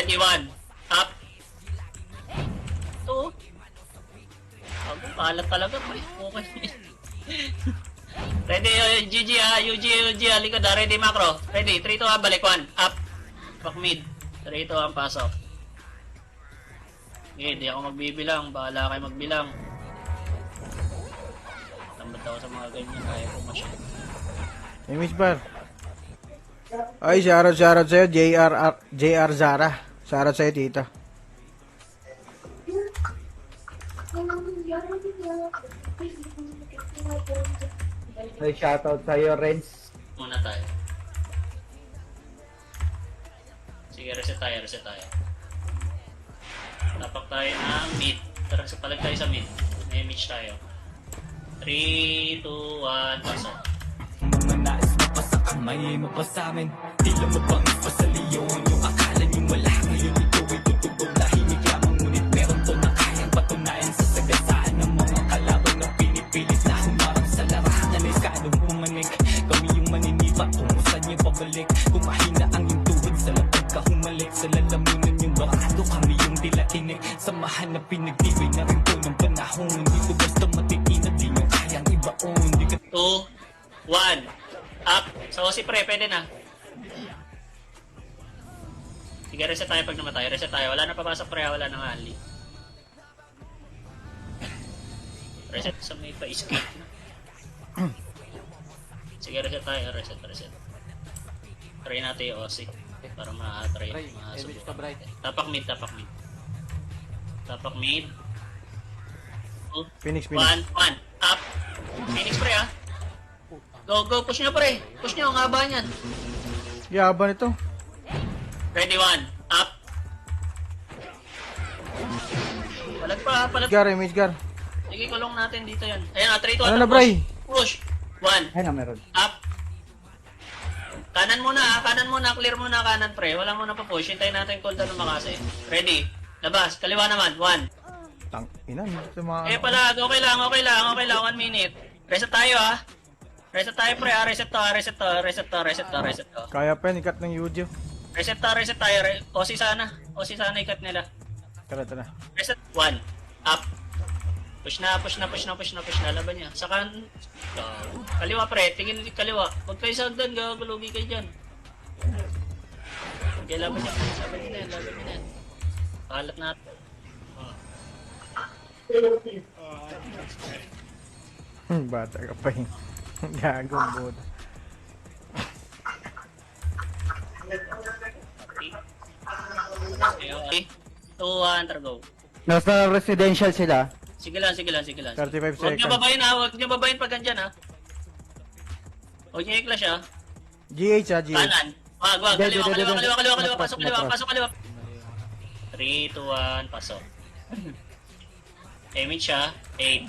Ready, 1. Up. Ito. Ako, kalat talaga. Okay. Ready, GG UG, likod ha. Ready, macro. Ready, 3, 2, balik, 1. Up. Back mid. 3, 2, pasok. Okay, di ako magbibilang. Bahala kayo magbilang. Tamad ako sa mga ganyan. Kaya ko masyado. Image bar. Ay, shoutout sa'yo, JR Zara. Shoutout sa'yo, tita. May shoutout sa'yo, Renz. Muna tayo. Sige, reset tayo. Tapak tayo ng mid. Tara, palag tayo sa mid. May image tayo. 3, 2, 1, pasok. Mga nais mo pa sa kamay mo pa sa'min. Tila mo pang ipasaliyon yung akala nyo wala. Ngayon ito ay tutugong lahimik lamang. Ngunit meron to na kayang patunayan sa sagasaan ng mga kalaban na pinipilit na humarap sa larangan. Iskanong pumanik, kami yung maninipa kung saan nyo pabalik. Kung mahina ang iyong tuhod sa lapag ka humalik. Sa lalamunan yung barado kami yung dilatinik. Samahan na pinagtibay na rin po ng panahon. Dito basta matitinag di nyo kayang ibaon. 2, 1. Up. So, si pre, pwede na. Sige, reset tayo pag namatay. Reset tayo. Wala na papasok pre, wala nang ali. Reset sa may pa-escape na. Sige, reset tayo. Reset. Try natin yung OC. Para ma-try. Ma-subukan. Tapak mid. Tapak mid. 2, Phoenix. 1. Up. Phoenix pre ah. Go, push nyo pre. Push nyo, ang haba niyan. Yaban ito. Ready, 1. Up. Palag. Image gar. Sige, kulong natin dito yan. Ayan, 3, 2, Ano na, Bray? Push. 1. Ay na, meron. Up. Kanan muna. Clear muna kanan, pre. Wala muna pa push. Hintayin natin cooldown ng makasi. Ready. Labas. Kaliwa naman. 1. Tang ina, sa mga... Palag. Okay lang. 1 minute. Reset tayo, ha. Reset tayo, pre, ha. Reset to. Kaya pa yan, ikat ng Yudio. Reset tayo. OC sana ikat nila. Tara. Reset 1. Up. Push na. Laban niya. Saka kaliwa pre, tingin kaliwa. Huwag kayo sa hagdan, gagulugi kayo dyan. Okay, laban niya. Laban niya na yan. Kalat natin. Bata ka pa yun. Gagong buta. Okay. 2, 1, tara go. Nasa residential sila. Sige lang. 35 Huwag niyo seconds. babayin ha. Huwag niyo babayin pag andyan ha. Huwag niyo i-clash ha. GH GH. Kanan. Wag. Kaliwa. Matras. Pasok kaliwa. 3, 2, 1, pasok. Image siya. 8,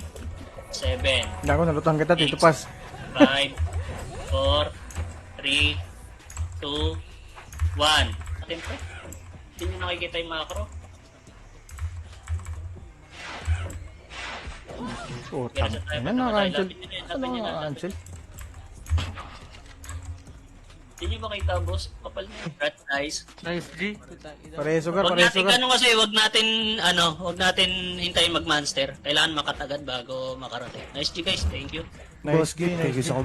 7, Dako, nalutang kita, Tito Pas. 5, 4, 3, 2, 1. Atin po. Hindi nyo nakikita yung macro. Utang. Ano na-cancel? Ano na-cancel? Hindi nyo ba kita, boss? Kapal na. Rat nice. Pareso ka. Huwag natin ganun kasi, huwag natin hintayin mag-monster. Kailangan makatagad bago makarating. Nice G guys, thank you. Nice game, nice game.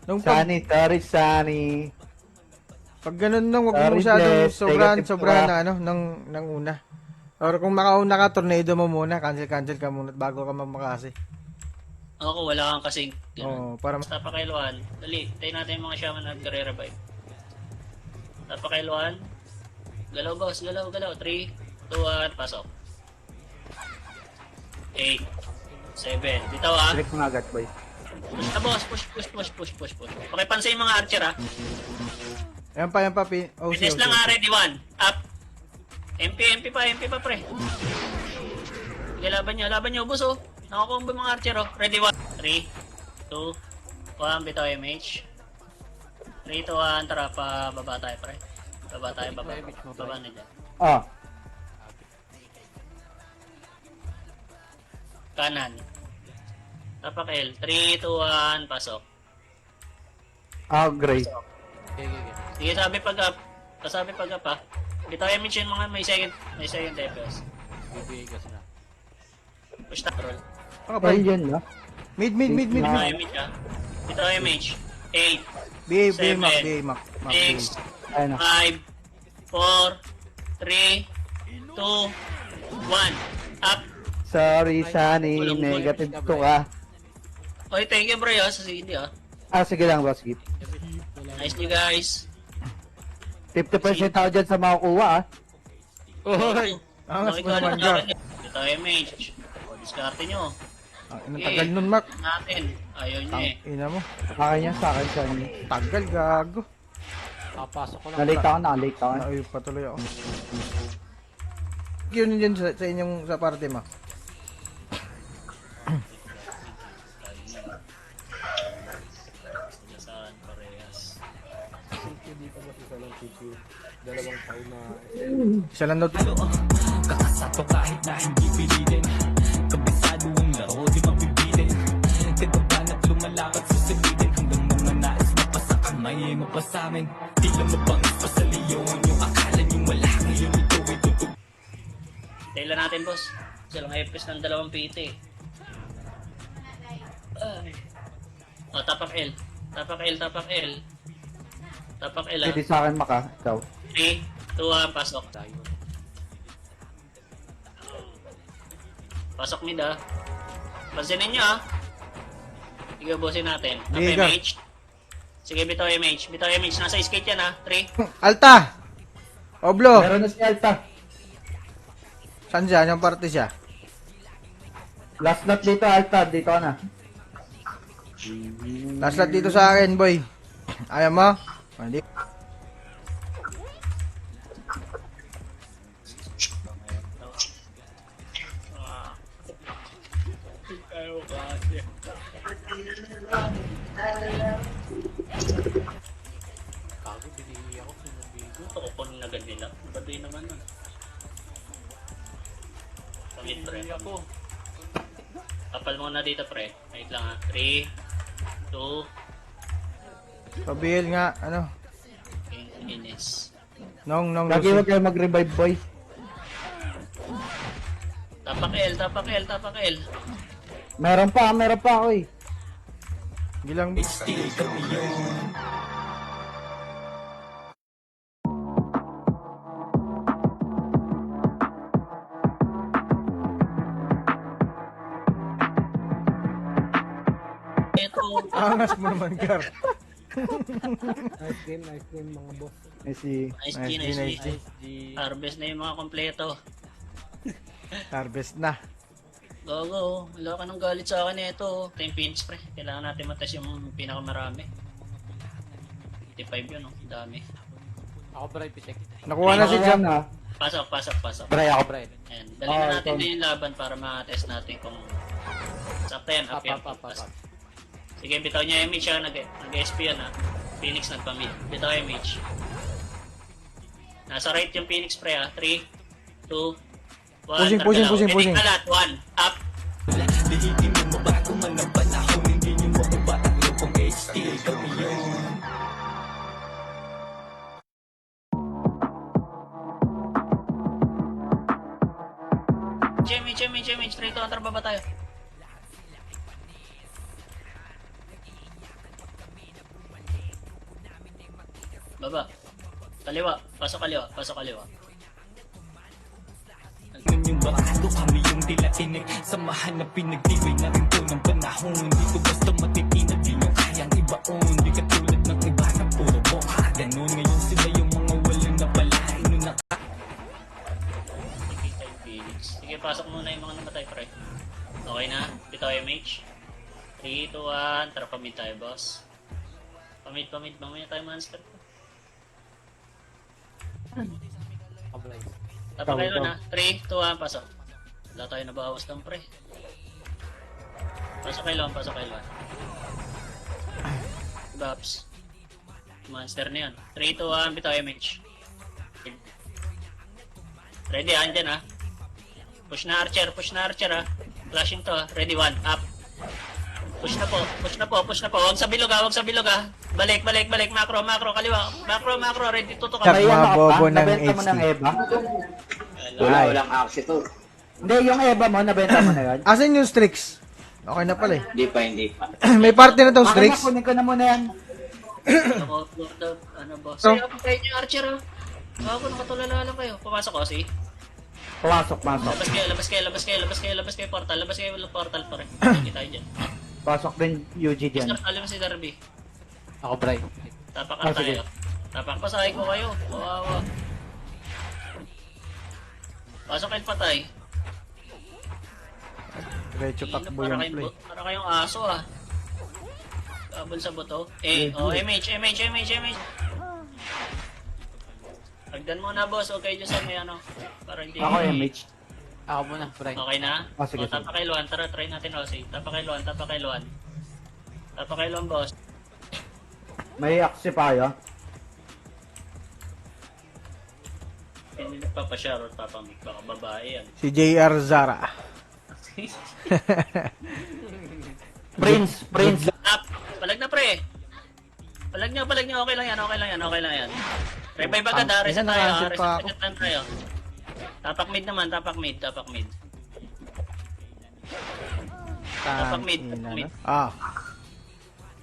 Nung pag, Sunny. pag ganun nung, huwag mo Sorry, masyadong Bless. Negative sobrahan ka. na, ng una. Or kung makauna ka, tornado mo muna, cancel ka muna bago ka mamakasi. Ako, wala kang kasing. Oo, para Basta pakailuan. Dali, tayo natin yung mga shaman na nagre-revive. Basta pakailuan. Galaw boss, galaw. 3, 2, 1, pasok. 8, 7. Bitaw ah. Click mo agad, boy. Push na boss, push. Pakipansin yung mga archer ah. Yan pa, oh, Finish lang ah, ready 1. Up. MP pa pre. Sige, laban nyo, boss oh. Nakakombo mga archer oh. Ready 1. 3, 2, 1, bitaw MH. 3, 2, 1, tara pa, baba tayo pre. Baba na dyan. Ah, Kanan. Tapak L. 3, 2, 1, pasok. gray. Sige, sabi pag up. Sabi pag up ha. Bitaw image yun mga may second DPS. Push na roll. Ano ba? Well, yun, no? Mid. Bitaw image ha. Bitaw image. 8, BA, Seven. Mac, Mac. 6, Ayun, no? 5, 4, 3, 2, 1. Up. Sorry, Sunny. Walang Negative to ka. Okay, thank you bro sa CD ah. Ah, sige lang, boss. Gip. Nice nyo guys. 50% ako dyan sa makukuha, ah. Hoy! Angas mo naman dyan. Bitaw image. O, diskarte nyo. Ang tagal nun, Mac. Natin. Ayaw nyo eh. Ina mo. Sa akin yan, sa akin, Sunny. Tagal, gago. Nalate ako. Ay, patuloy ako. Yun yun sa inyong sa party, Mac. Saan parehas. Isa lang daw. Kakasato kahit na hindi pilitin. Kabisado ang laro, di mapipitin. Kataban at lumalapat sa salitin. Hanggang mga nais mapasa kamay ay mapasamin. Tila mabangis pa sa liyon. Yung akala nyo wala ngayon ito ay tutug. Taila natin boss. Isa lang FPS ng 2 PT. Ay. O, tapak L. Tapak L. Tapak L ah. Hindi sa akin, Maka. Ikaw. 3, 2, 1, pasok. Pasok mid ah. Pansinin nyo ah. Sige, bossin natin. Up Liga. MH. Sige, bitaw MH. Bitaw MH. Nasa skate yan ah. 3. Alta! Oblo! Meron na si Alta. Saan siya? Yung party siya? Last lot dito, Alta. Dito ka na. Last lot dito sa akin, boy. Ayaw mo? O, hindi. Ito ko po na agad nila. Baduy naman nun. Pamit pre. Kapal mo na dito pre. Wait lang ha. 3, 2, Pabil nga, ano? Ines. Nong Lagi Lucy. huwag kayo mag-revive, boy. Tapak L. Meron pa ako, eh. Bilang Still kami yun. Ito. angas mo naman, Gar. Ay, si... Nice Nice G. Harvest na yung mga kompleto. Harvest na. Go. Wala ka ng galit sa akin ito. Ito yung Phoenix pre. Kailangan natin matest yung pinakamarami. 55 yun oh. Dami. Nakuha na si Jam. na. Pasok. Bray ako. Ayan. Dali na natin na yung laban para ma-test natin kung sakta yan. Up. Sige, bitaw niya MH ha. Nag-SP yan ha. Phoenix nagpamid. Bitaw MH. Nasa right yung Phoenix pre ha. 3, 2, 1. Pushing. Kalat. 1. Up. Lihitin mo mabago man ang panahon. Hindi nyo mababatang lupong still kami yun. Jimmy. Straight to. Antar baba tayo. Baba. Kaliwa. Pasok kaliwa. Yun yung barado kami yung tila tinig. Samahan na pinagtibay na rin po ng panahon. Dito basta matitinag di nyo kayang ibaon. Di katulad ng iba na puro boka. Ganun ngayon sila yung mga walang napalain. Nung Nakikita yung Phoenix. Sige, pasok muna yung mga namatay pre. Okay na. Bitaw MH. 3, 2, 1. Tara, pamid tayo boss. Pamid. Mamaya tayo monster. Tapos kayo na. 3, 2, 1. Pasok. Wala tayo nabawas ng pre. Pasok kayo. Baps. Monster na yan. 3, 2, 1. Bitaw MH. Ready, andyan ha. Push na archer ha. Flashing to ha. Ready, 1, up. Push na po. Huwag sa bilog ha. Balik. Macro, kaliwa. Macro, ready to Tap, May mga ano ka bobo pa? ng Nabenta mo HD. ng Eva? Ay. Walang aksi to. Hindi, yung Eva mo, nabenta mo na yun. Asan yung Strix? Okay na pala eh. Hindi pa. May party na tong Akin Strix. na, kunin ko na muna yan. Ano ba? So- Sige, kayo yung archer, oh. Bago, nakatulala lang kayo. Pumasok ko, see? Pasok. Labas kayo, portal pa rin. Hindi tayo dyan. Pasok din UG dyan. Alam mo si Darby. Ako, Bray. Tapak Ah, ka sige. tayo. Tapak pasahin ko kayo. Kawawa. Pasok kayo patay. Diretso takbo yung play. Para kayong aso ah. Kabol sa buto. MH. Pagdan mo na boss, okay dyan sa may ano. Para hindi. Ako MH. Ako muna, Bray. Okay na? Ah, sige, sige. Tapa kay Luan. Tara, try natin Rossi. Tapa kay Luan, boss. May aksi pa yun. Hindi nagpapashare or papamik. Baka babae yan. Si JR Zara. Prince. Up! Palag na pre! Palag nyo. Okay lang yan. Revive agad ha. Reset tayo ha. nakahansit pa ako. Reset time tayo. Tapak mid naman. Tapak mid. Tapak mid. Ina na. Ah,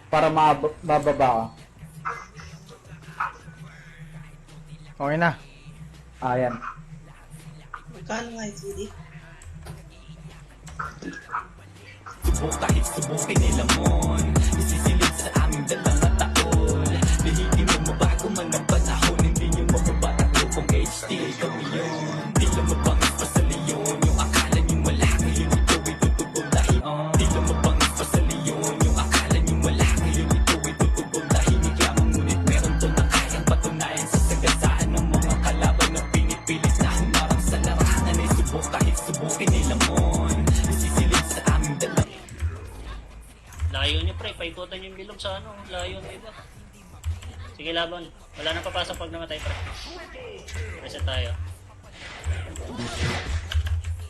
Para mababa ka. okay na. Ayan. Subok kahit subukin nila mon Isisilid sa aming dalawang taon Lihiti mo mabago man ang panahon Hindi nyo mapabataklo kung HD kami yun Di lang mabangis pa sa leon Yung akala nyo wala ngayon ito ay tutugong dahil Di lang mabangis pa sa leon Yung akala nyo wala ngayon ito ay tutugong tahimik lamang Ngunit meron to na kayang patunayan Sa sagasaan ng mga kalaban Na pinipilit na humarang sa larangan Ay subok kahit subukin nila mon Isisilid sa aming dalawang Layo nyo pre. Paikutan yung bilog sa ano. Layo na iba. Sige laban. Wala nang papasok pag namatay pre. Reset tayo.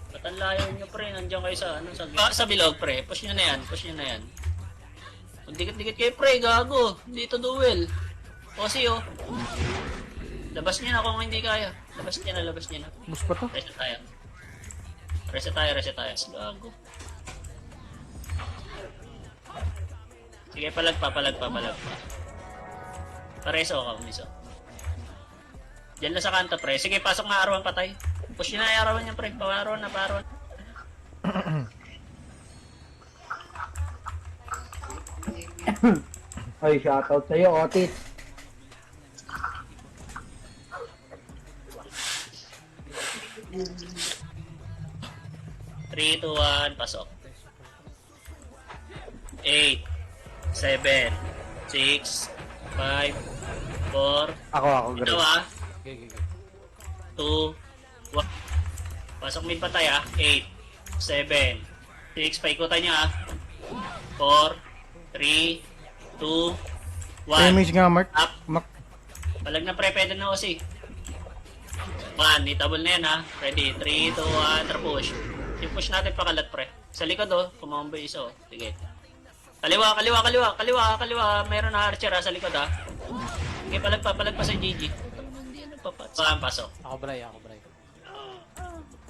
Ba't ang layo nyo pre? Nandiyan kayo sa ano. Sa bilog pre. Push nyo na yan. Magdikit-dikit kayo pre. Gago. Dito duel. Kasi oh. Labas nyo na kung hindi kaya. Labas nyo na. Bus pa to? Reset tayo. Gago. Sige, palag pa. Pareso ka, umiso. Diyan lang sa kanta, pre. Sige, pasok nga arawan patay. Push nyo na yung arawan niya, pre. Paarawan na. Ay, shoutout sa'yo, Otis. Three, 2, 1, pasok. 8, 7, 6, 5, 4, Ako, ito Greg. ah. Okay. 2, 1. Pasok mid patay ah. 8, 7, 6, paikutan niya ah. 4, 3, 2, 1. Image nga, Mark. Up. Mak Palag na pre, pwede na kasi. 1, itabol na yan ha. Ready, 3, 2, 1, tara push. I-push natin pakalat pre. Sa likod oh, kumambo isa oh. Sige. Kaliwa. Meron na archer ha, sa likod ha. Sige, palag pa sa GG. Hindi yan nagpapat. Saan pasok? Ako, Bray.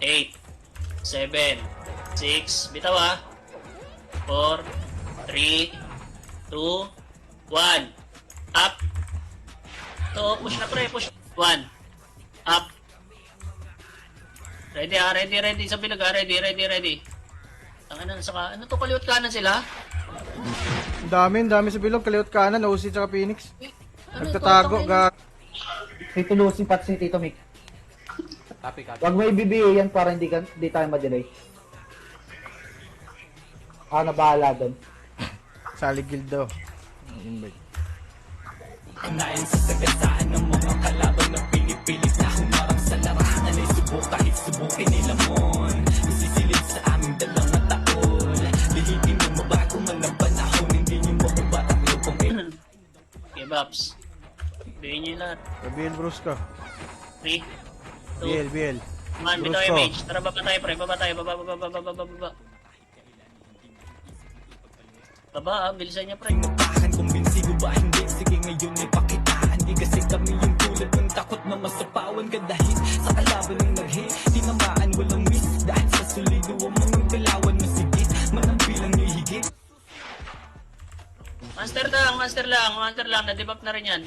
8, 7, 6, bitaw ha. 4, 3, 2, 1. Up. So, push na pre, push. 1. Up. Ready ha, ready sa bilog ha, ready. Tangan saka, ano to, kaliwat kanan sila? Ang dami sa bilog. Kaliwat kanan, OC tsaka Phoenix. Ano Nagtatago, ga. Tito Lucy, pati si Tito Mick. Copy. Huwag mo ibibigay yan para hindi tayo ma-delay. Ako na bahala doon. Sally Gildo. Invite. Unayan sa sagasaan ng mga kalaban na pinipilit na humarang sa larangan Ay subok kahit subukin nila mon Isisilid sa aming dalawang taon Lihiti mo mabago man ang panahon Hindi nyo mapabataklo kung Okay, Babs. Bigyan nyo yung lahat. Gabriel Brusco. 3, 2, BL. 1, bitaw Brusco. image. Tara, baba tayo pre, baba. Baba bilisan niya pre. Mabakan kung binsigo ba hindi Sige ngayon ay pakitaan, di kasi kami yung tulad ng takot na masapawan ka dahil sa kalaban ng nag-hit. Tinamaan walang miss dahil sa solido ang mga galawan masigit, manampilang nyo'y higit. Monster lang, na-debuff na rin yan.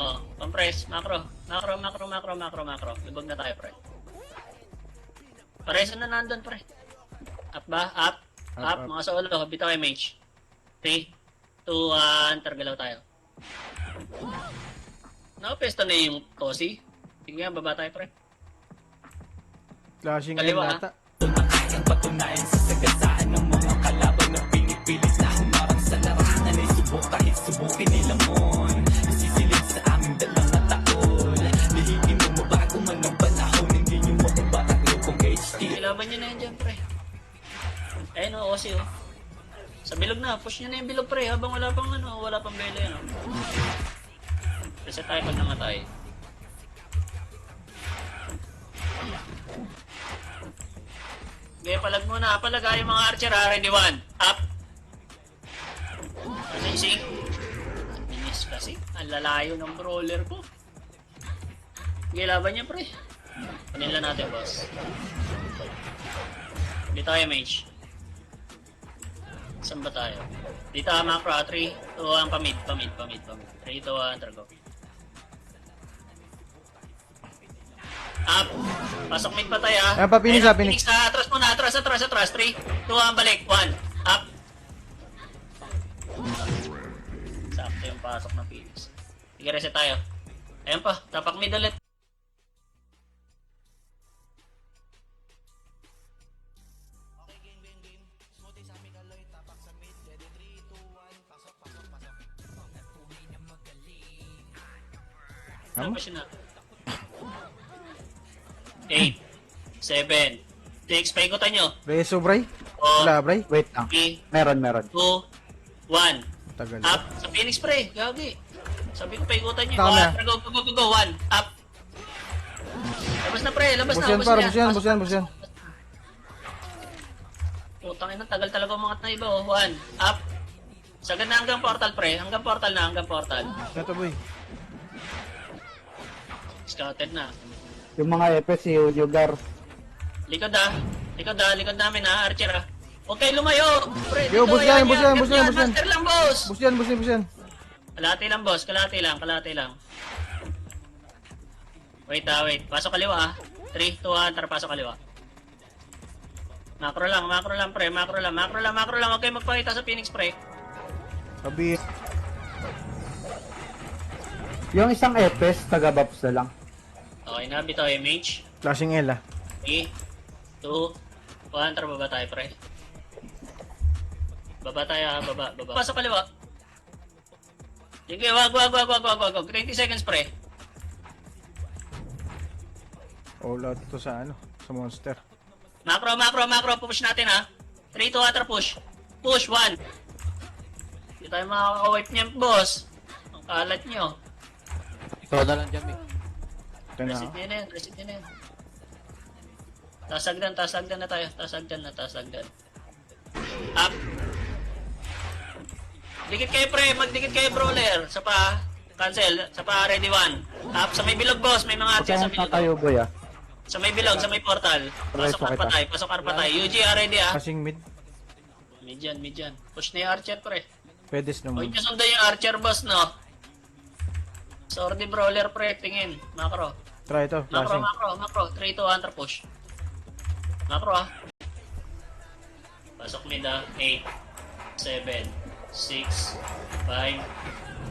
Oh, compress, macro. Lubog na tayo, pre. Pareso na nandun, pre. Up ba? Up. Mga solo, bitaw mage. 3, 2, 1, targalaw tayo. Nakapesto na yung Tosi. Sige nga, baba tayo, pre. Flashing L Kaliwa, nata. Kayang patunayan sa sagasaan ng mga kalaban na pinipilit na humarang sa larangan ay subok kahit subukin nila mon. Isisilid sa aming dalang na taol. Lihigin mo mabago man ang panahon, hindi nyo mababatak lupong HT. Ilaban nyo na yan dyan, pre. Ayun o, Osi o. Sa bilog na, push nyo na yung bilog, pre. Habang wala pang bela yan o. Reset tayo pag namatay. Okay, palag muna. Palagay yung mga archer ha. Ready, 1. Up. Amazing. Binis kasi. Ang lalayo ng brawler ko. Okay, laban niya, pre. Panila natin, boss. Dito tayo, mage. Saan ba tayo? Dito macro, 3, 2, 1, pamid. 3, 2, 1, targo. Up. Pasok mid pa tayo ha. Ayan pa, Phoenix, Ayun, Phoenix. Atras muna, atras. 3, 2, 1, balik. 1. Up. Sakto yung pasok ng Phoenix. Sige, reset tayo. Ayun pa, tapak mid ulit. Ano ba siya na? 8, 7, 6, paikutan nyo. Reso, Bray? 4, Wala, Bray? Wait lang. 3, Meron. 2, 1. Tagal. Up. Sa Phoenix, pre. Gagi. Sabi ko, paikutan nyo. Tama. Go. 1. Up. Labas na, pre. Labas na. Bus yan. Putang ina, tagal talaga umangat na iba. 1. Up. Sagad na hanggang portal, pre. Hanggang portal. Ito, boy. Scouted na. Yung mga Epes, si Unyugar. Likod namin ha, Archer ha. Huwag kayo lumayo! Pre, Yo, dito, bus yan. Master lang, boss! Bus yan. Kalati lang, boss. Kalati lang. Wait. Pasok kaliwa ha. 3, 2, 1, tara pasok kaliwa. Macro lang, pre. Macro lang. Huwag kayo magpakita sa Phoenix, pre. Sabi. Yung isang Epes, taga-buffs na lang. Okay na, bitaw image. Flashing L, 3, 2, 1, tara baba tayo, pre. Baba tayo ha, baba. Pasok kaliwa. Sige, wag. 20 seconds, pre. All out to sa monster. Macro. Push natin ha. 3, 2, 1, push. Push, 1. Hindi tayo makaka-wipe niyan, boss. Ang kalat nyo. Ikaw na lang dyan, Mick. Ito na. Reset nyo na yan. Tasagdan na tayo. Tasagdan. Up. Dikit kayo, pre. Magdikit kayo, brawler. Sa pa. Cancel. Sa pa, ready, 1. Up. Sa may bilog, boss. May mga archer sa Pagkain bilog. tayo, boy, ah. Sa may bilog, sa may portal. Pasok arpa tayo. UG, ready, ah. Passing mid. Mid yan. Push na yung archer, pre. Pwede Huwag naman. nyo sundan yung archer, boss, no? Sorry, brawler, pre. Tingin. Macro. Try ito. Flashing. Macro. 3, 2, 1, push. Macro, ah. Pasok mid, ah. 8, 7, 6, 5,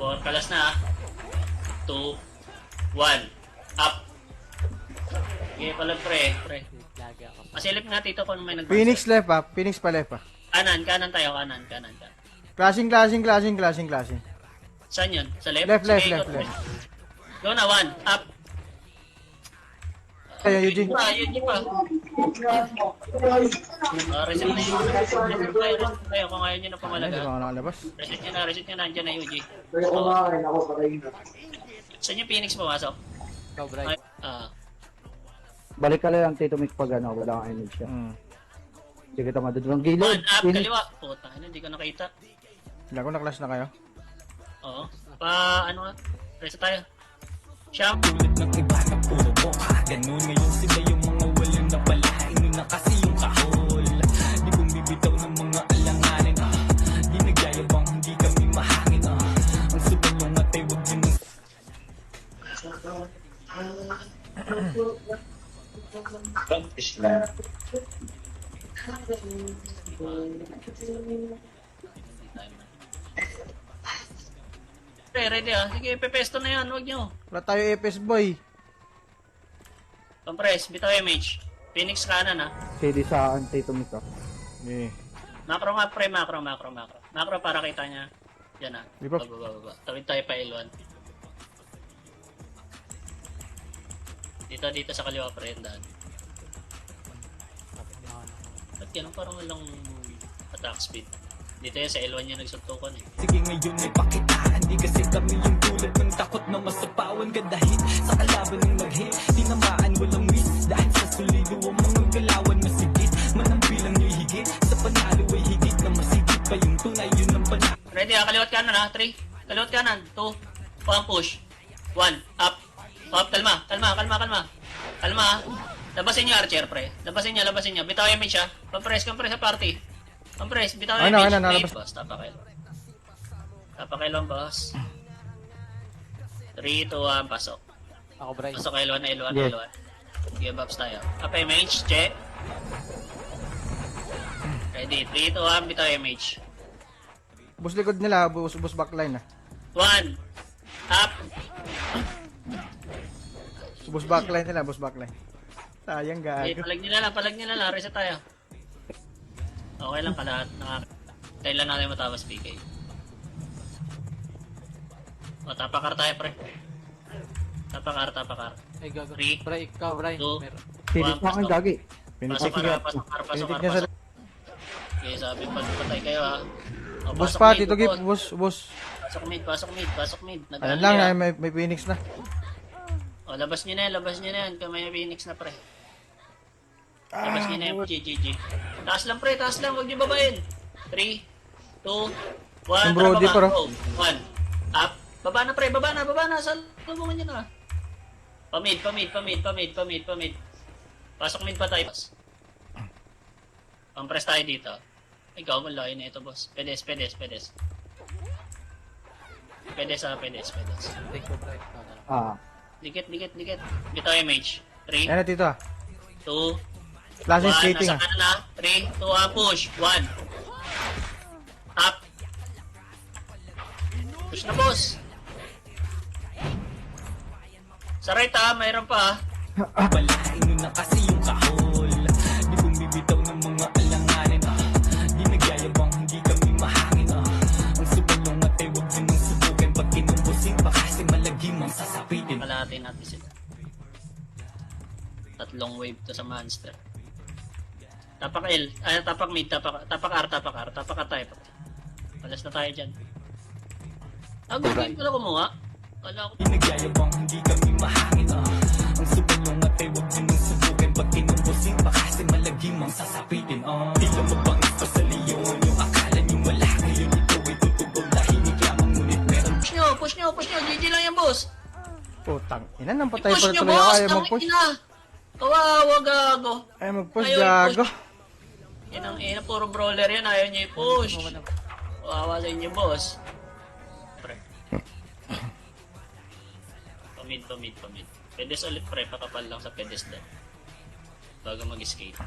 4. Kalas na, ah. 2, 1. Up. Okay, pala, pre. Lagi ako. Masilip nga, tito, kung may nag- Phoenix left, Phoenix pa left, Kanan tayo. Flashing. Saan yun? Sa left? Left. Sige, ikot, pre. Go na, 1. Up. Ayun, Eugene. Yun pa. Reset na yun. Reset tayo kung ayaw nyo na Hindi pamalaga. ba ako nakalabas? Reset nyo na. Andyan na UG. Saan yung Phoenix pumasok? Ikaw, Bray. Ay, Balik ka lang, Tito Mick, pag wala kang image siya. Hindi kita madudurang gilid. 1 up, kaliwa. Puta, hindi ko nakita. Wala ko na clash na kayo. Oo. Ano nga? Presa tayo. Siyam. Tulad ng iba na puro boka. Ganun ngayon sila yung mga walang napalain. Yun na kasi yung kahol. Di bumibitaw ng mga alanganin. Di nagyayabang hindi kami mahangin. Ang subalong at ay wag din ng Pre, ready ah. Sige, pepesto na yan. Huwag nyo. Wala tayo FS boy. Compress, bitaw MH. Phoenix kanan ah. CD sa anti-tumik ka. Eh. Macro nga pre, macro. Macro para kita niya. Yan ah. Di ba? Baba. Tawid tayo pa L1. Dito sa kaliwa pre, yung daan. Ba't ganun parang walang attack speed? Dito yan sa L1 yung nagsuntukan eh. sige ngayon ay pakitaan. Di kasi kami yung tulad ng takot na masapawan. Gandahin sa kalaban ng nag-hit. Tinamaan walang miss. Dahil sa solido ang mga galawan masigit. Manampilang nyo'y higit. Sa panalo ay higit na masigit pa yung tunay. Yun ang panalo. Ready ah, kaliwat kanan ah. 3. Kaliwat kanan. 2. 1 push. 1. Up. Up. Kalma. Ah. Labasin niyo Archer pre. Labasin niya. Bitaw yung image ah. Compress sa party. Compress. Bitaw yung image. nalabas. Boss, tapakailon boss. 3, 2, 1, pasok. Ako, Bray. Pasok L1. Yes. Give ups tayo. Up image. Check. Ready. 3, 2, 1. Bitaw yung image. Bus likod nila, bus backline ah. 1. Up. Bus backline nila, bus backline. Sayang Okay, gago. palag nyo na lang. Reset tayo. Okay lang ka lahat. Tayo lang natin matapos PK. O, tapakar tayo, pre. Tapakar. Ay, gago. Three, Bray, ikaw, Bray. 2, Meron. CD sa akin, gagi. Pasok Pinitik ka. niya sa... Okay, sabi pagpatay kayo ha. O, Bus pasok pa, mid, Tito Gip, bus. bus. Pasok mid. Ano lang, may Phoenix na. O, labas nyo na yan. Kung may Phoenix na, pre. Labas nyo na yan, GG. Taas lang, pre, huwag nyo babain. 3, 2, 1, Yung Brody pa, Go. 1, up. Baba na, pre, baba na. Salubungan nyo na. Pamid. Pasok mid pa tayo, boss. Compress tayo dito. Ikaw, malaki na ito, boss. Pedes. Pedes. Take ko, Bray. No. Ah. Dikit. Bitaw MH. 3, Ayan na, Tito ah. 2, Flashing 1. skating Nasa ah. kanan na. 3, 2, 1, push. 1. Up. Push na, boss. Sa right ah, mayroon pa ah. Balain nyo na kasi yung kahol. Di bumibitaw ng mga alanganin. Di nagyayabang hindi kami mahangin. Ang subalong at ay wag din ng subukin. Pag kinumbusin pa kasi malagim ang sasapitin. Kalahatin natin sila. Tatlong wave to sa monster. Tapak L, tapak mid, tapak R. Tapak tayo. Palas na tayo dyan. Game pala kumuha. Wala ko. Di nagyayabang hindi kami mahangin. Ang subalong at ay wag din ng subukin. Pag kinumbusin pa kasi malagim ang sasapitin. Tila mo bang ipasaliyon yung akala nyo wala. Ngayon ito ay tutugong tahimik lamang. Ngunit meron Push nyo. GG lang yan, boss. Putang ina, nang patay I-push pa nyo, tuloy ako. boss. Ayaw Ang mag-push. ina. Kawawa, gago. Ayaw mag-push, Ayaw gago. i-push. Yan ang ina, puro brawler yan. Ayaw nyo i-push. Kawawa sa inyo, boss. Pre. Pamid. Pedes ulit, pre. Pakapal lang sa pedes din. Bago mag-escape.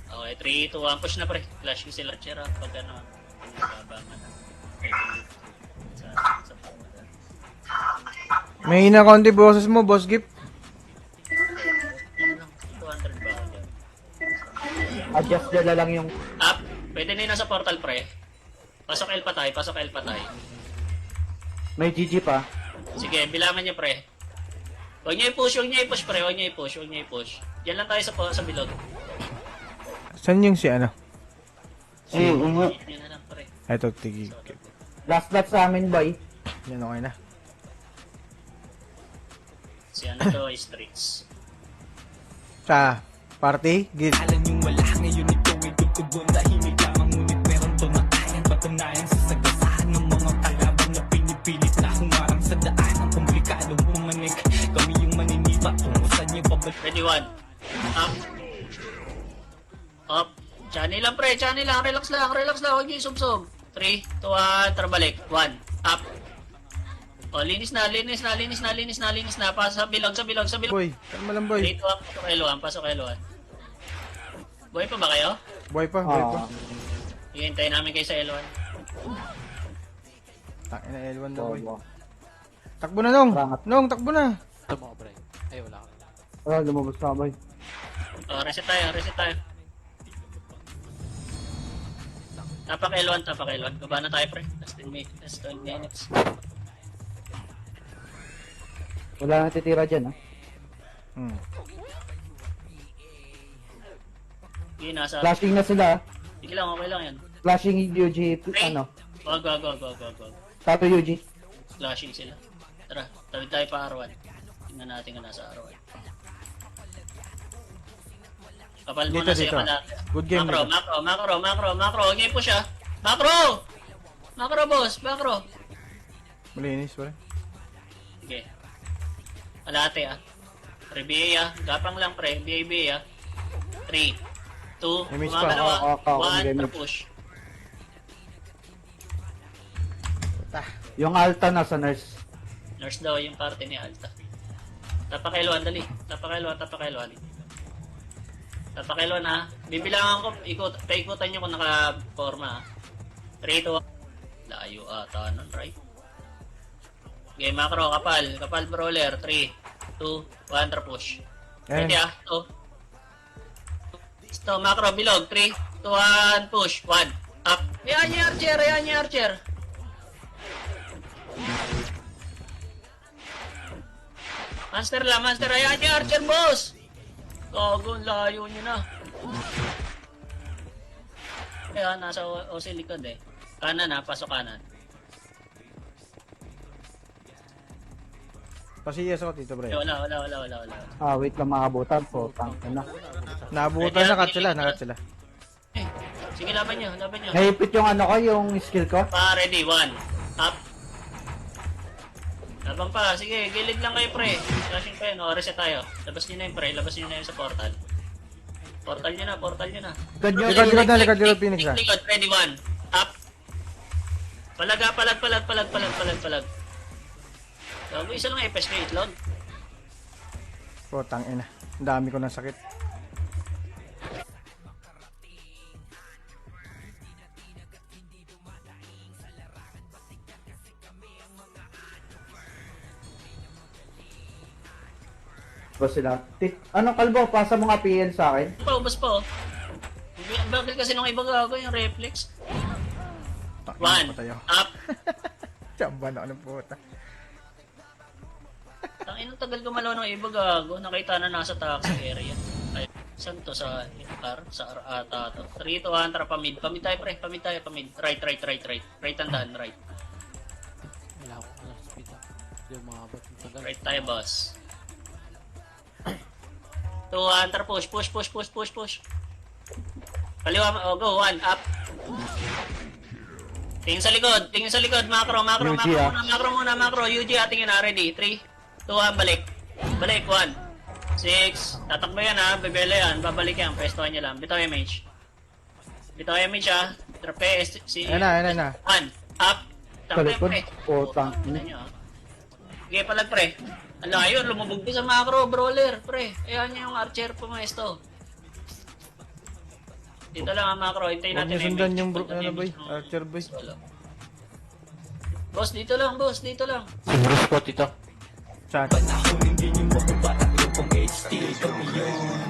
Okay, 3, 2, 1. Push na, pre. Flash ko sila. Chera. Pag ano. Babangan. Sa pamagal. May hina konti boses mo, Boss Gip. 200 ba? Adjust nila lang yung... Up. Pwede na yun sa portal, pre. Pasok L pa tayo. May GG pa. Sige, bilangan niyo, pre. Huwag niyo i-push, pre. Huwag niyo i-push. Diyan lang tayo sa bilog. Saan yung si ano? Yun na lang, pre. Eto, tigig. Last lot sa amin, boy. Yan, okay na. Si ano to, streets. Sa party, gid. Alam yung wala ngayon ito ay tutugong tahimik lamang. Ngunit meron to na kayang Ready, 1. Up. Up. Channel lang, pre. Channel lang. Relax lang. Huwag niyo isubsob. 3, 2, 1. Tara balik. 1. Up. O, linis na. Pasa sa bilog. Boy, kalma lang boy. 3, 2, 1. Pasok kay Luan. Buhay pa ba kayo? Boy pa. Hihintayin namin kayo sa L1. Takin na L1 daw boy. Bobo. Takbo na Nong. Rangat. Nong, takbo na. Ito mo, Bray. Ay, wala ka. Lumabas na boy. O, reset tayo. Tapak L1. Baba na tayo, pre. Last 10 minutes. Wala nang titira dyan, ha? Sige, nasa... Flashing na sila, ha? Sige lang, okay lang yan. Flashing UG, Hey! ano? Wag. Tato UG. Flashing sila. Tara, tawid tayo pa R1. Tingnan natin kung nasa R1. Kapal mo Dito, na siya dito. pala. Good game Macro. Huwag niyo po siya. Macro, boss. Macro. Malinis pare. Sige. Alate, ah. Pre-BA, ah. Gapang lang, pre. BA, ah. 3, 2, Image mga pa. dalawa. Oo, 1, image. push. Yung Alta nasa nurse. Nurse daw yung party ni Alta. Tapakailuan, dali. Tapakailuan, ha. Bibilangan ko, paikutan nyo kung naka-forma, ha. 3, 2, 1. Layo ata nun, right? Okay, macro, kapal brawler. 3, 2, 1, push. Ayan. Ready, ha. Ito, macro, bilog. 3, 2, 1, push. 1, up. Ayan yung archer. Monster. Ayan yung archer, boss. Gago, layo nyo na. Kaya nasa OC likod eh. Kanan, ha, pasok kanan. Pasiyas ako dito, Eh, pre. wala. Wait lang makabutan po. Tangin na. Nabutan na kat sila. Eh, sige, laban nyo. Naipit yung ano ko, yung skill ko. Pa, ready, 1, up. Laban pa, sige, gilid lang kayo, pre. Flashing pa yun, reset tayo. Labas nyo na yun, pre. Labas nyo na yun sa portal. Portal nyo na. Likod na, Phoenix na. Likod, ready, 1, up. Palag. Gago, isa lang FS na itlog. Putang ina. Ang dami ko ng sakit. Ba sila? Ano kalbo? Pasa mo nga PL sa akin. Ubus pa, oh. Ang bagal kasi nung iba gago yung reflex. Takin 1, patay ako. up. Chamba na ako ng puta. Ang tagal gumalaw ng iba gago. Nakita na nasa taxi area. Ay, saan to? Sa R? Sa R ata to. 3, 2, 1, tara pamid. Pamid tayo, pre. Right. Right ang daan, right. Wala ako. Wala sa speed, Hindi ako makabot. Ang tagal. Right tayo, boss. 2, 1, tara push. Kaliwa, go, 1, up. Tingin sa likod, macro UG, ah. muna, UG, tingin na, ready, 3, 2, 1, balik, 1, 6, tatakbo yan ha, bebela yan, babalik yan, pestohan nyo lang, bitaw image ha, trape, Ayan na. 1, up, takbo yan, Talikod. pre. Putang. Sige, palag, pre. Ang layo, lumubog din sa macro, brawler, pre. Ayan yung archer pumesto. Dito lang ang macro, hintayin Huwag natin niyo sundan yung Punta ano boy. image ng- Archer boy. Wala. Boss, dito lang. Siguro spot ito. Saan? Panahon hindi nyo mababa. Taklo pong HD kami yun.